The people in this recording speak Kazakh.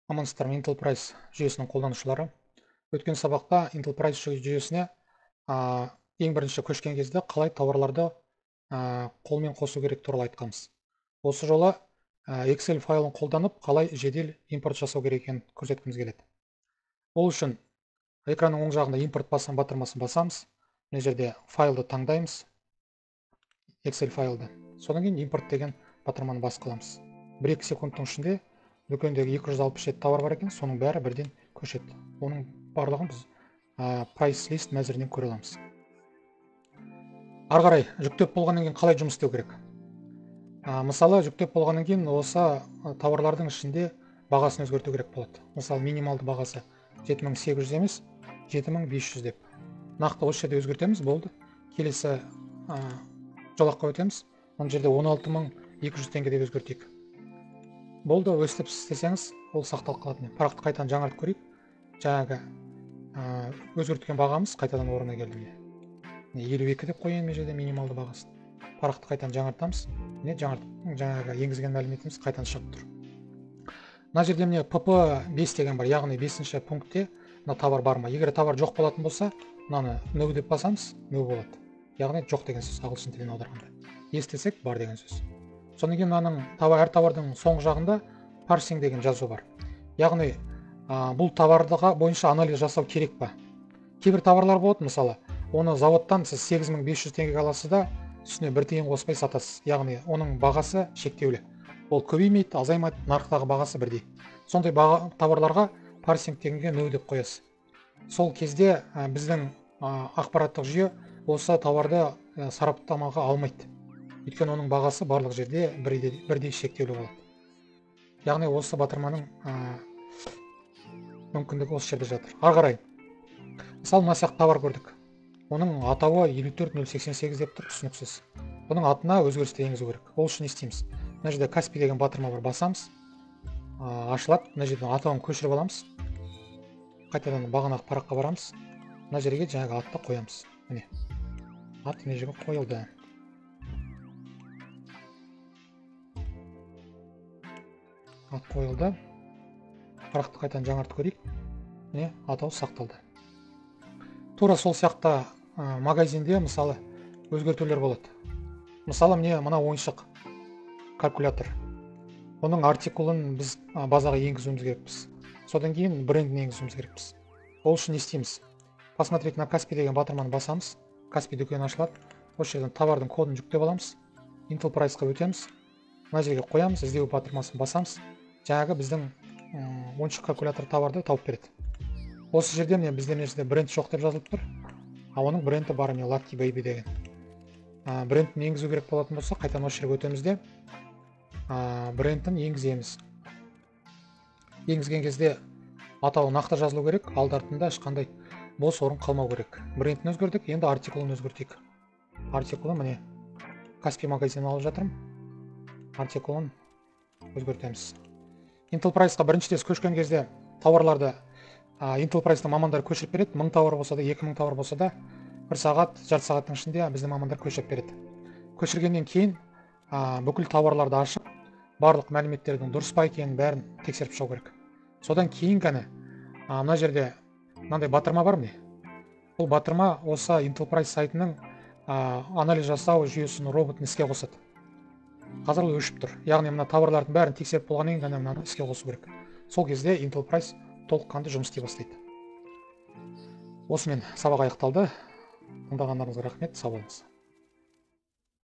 Амансыздар, Intel Price жүйесінің қолданушылары. Өткен сабақта Intel Price жүйесіне ең бірінші көшкен кезде қалай тауарларды қолмен қосу керек туралы айтқанбыз. Осы жолы Excel файлын қолданып, қалай жедел импорт жасау керек екенін көрсеткіміз келеді. Ол үшін экранның оң жағында импорт батырмасын басамыз. Мына жерде файлды таңдаймыз, Excel файлды. Содан кейін импорт деген батырманы басып қаламыз. 1-2 секундтың ішінде дүкендегі 267 тауар бар екен, соның бәрі бірден көшеді. Оның барлығын біз price list мәзірінен көре аламыз. Ары қарай жүктеп болғаннан кейін қалай жұмыс істеу керек? Мысалы, жүктеп болғаннан кейін осы тауарлардың ішінде бағасын өзгерту керек болады. Мысалы, минималды бағасы 7800 емес, 7500 деп. Нақты осы жерде өзгертеміз, болды. Келесі жолаққа өтеміз. Мына жерде 16200 теңге деп өзгертейік. Болды, өстіп істесеңіз, ол сақталып қалады. Парақты қайтадан жаңартып көрейік. Жаңағы өзгерткен бағамыз қайтадан орнына келді. 52 деп қояйын, жерде минималды бағасын. Парақты қайтадан жаңартамыз. Жаңағы енгізген мәліметіміз қайтадан шығып тұр. Мына жерде міне PP5 деген бар, яғни 5-ші пунктте мына товар бар ма? Егер товар жоқ болатын болса, мынаны no деп басамыз, no болады. Яғни жоқ деген сөз, ағылшын тіліне аударғанда. Естесек бар деген сөз. Содан кейін мынаның әр товардың соңғы жағында парсинг деген жазу бар. Яғни бұл товардыға бойынша анализ жасау керек па? Кейбір товарлар болады, мысалы, оны заводтан сіз 8500 теңгеге аласыз да, үстіне 1 тиын қоспай сатасыз. Яғни оның бағасы шектеулі. Ол көбеймейді, азаймайды, нарықтағы бағасы бірдей. Сондай товарларға парсинг дегенге no деп қоясыз. Сол кезде біздің ақпараттық жүйе осы товарды сараптамаға алмайды. Өйткені оның бағасы барлық жерде бірдей шектеулі болады. Яғни осы батырманың мүмкіндігі осы жерде жатыр. Ары қарай. Мысалы, мына сияқты товар көрдік. Оның атауы 54088 деп тұр, түсініксіз. Бұның атына өзгерісті енгізу керек. Ол үшін не істейміз? Мына жерде Каспи деген батырма бар, басамыз. Ашылады. Мына жерден атауын көшіріп аламыз. Қайтадан бағанағы параққа барамыз. Мына жерге жаңағы атты қоямыз. Міне. Ат мына жерге қойылды. Ат қойылды. Парақты қайтадан жаңартып көрейік. Міне, атау сақталды. Тура сол сияқты магазинде, мысалы, өзгертулер болады. Мысалы, мына ойыншық калькулятор. Оның артикулын біз базаға енгізуіміз керекпіз. Содан кейін брендін енгізуіміз керекпіз. Ол үшін не істейміз? Посмотреть на Каспи деген батырманы басамыз. Каспи дүкені ашылады. Осы жерден товардың кодын жүктеп аламыз. Intel Price-қа өтеміз. Мына жерге қоямыз, іздеу батырмасын басамыз. Жаңағы біздің ойыншық калькулятор товарды тауып береді. Осы жерде бізде бренд жоқ деп жазылып тұр. Оның бренді бар, Lucky Baby деген. Брендін енгізу керек болатын болса, қайтадан осы жерге өтеміз де брендін енгіземіз. Енгізген кезде атауы нақты жазылу керек, алды-артында ешқандай бос орын қалмау керек. Брендін өзгердік, енді артикулын өзгертейік. Артикулын міне Каспи магазинін алып жатырмын. Артикулын өзгертеміз. Intel Price-қа біріншіден көшкен кезде тауарларды Intel Price-ның мамандар көшіріп береді. 1000 тауар болса да, 2000 тауар болса да, 1 сағат, жарты сағаттың ішінде біздің мамандар көшіріп береді. Көшіргеннен кейін бүкіл тауарларды ашып, барлық мәліметтердің дұрыс па екенін бәрін тексеріп шығу керек. Содан кейін ғана мына жерде мынандай батырма бар міне. Бұл батырма осы Intel Price сайтының анализ жасау жүйесінің роботын іске қосады. Қазір өшіп тұр. Яғни мына товарлардың бәрін тексеріп болғаннан кейін ғана мынаны іске қосу керек. Сол кезде Intel Price толыққанды жұмыс істей бастайды. Осымен сабақ аяқталды. Тыңдағандарыңызға рахмет, сау болыңыз.